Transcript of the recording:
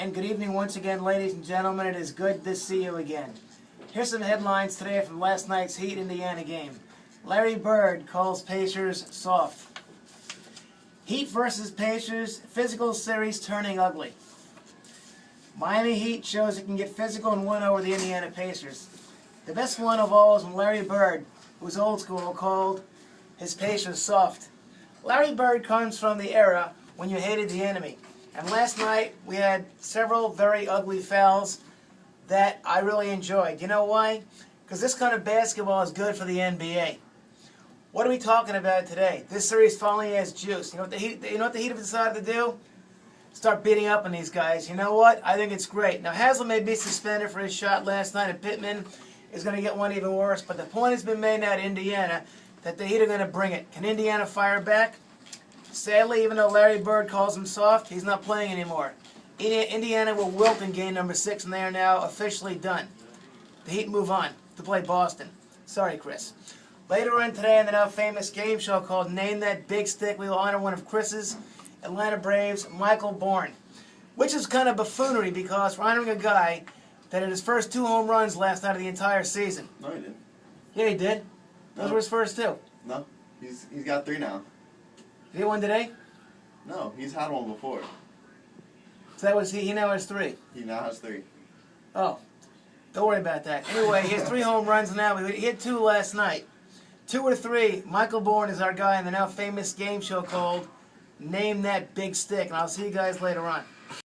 And good evening once again, ladies and gentlemen. It is good to see you again. Here's some headlines today from last night's Heat Indiana game. Larry Bird calls Pacers soft. Heat versus Pacers, physical series turning ugly. Miami Heat shows it can get physical and win over the Indiana Pacers. The best one of all is when Larry Bird, who's old school, called his Pacers soft. Larry Bird comes from the era when you hated the enemy. And last night we had several very ugly fouls that I really enjoyed. You know why? Because this kind of basketball is good for the NBA. What are we talking about today? This series finally has juice. You know what the Heat have decided to do? Start beating up on these guys. You know what? I think it's great. Now Haslem may be suspended for his shot last night, and Pittman is going to get one even worse. But the point has been made now to Indiana that the Heat are going to bring it. Can Indiana fire back? Sadly, even though Larry Bird calls him soft, he's not playing anymore. Indiana will wilt in game number 6, and they are now officially done. The Heat move on to play Boston. Sorry, Chris. Later on today on the now famous game show called Name That Big Stick, we will honor one of Chris's Atlanta Braves, Michael Bourn, which is kind of buffoonery because we're honoring a guy that had his first 2 home runs last night of the entire season. No, he didn't. Yeah, he did. Those were his first 2. No, he's got 3 now. Did he get one today? No, he's had one before. So that was he now has 3. He now has 3. Oh, don't worry about that. Anyway, he has 3 home runs now. He hit 2 last night. 2 or 3. Michael Bourn is our guy in the now famous game show called Name That Big Stick. And I'll see you guys later on.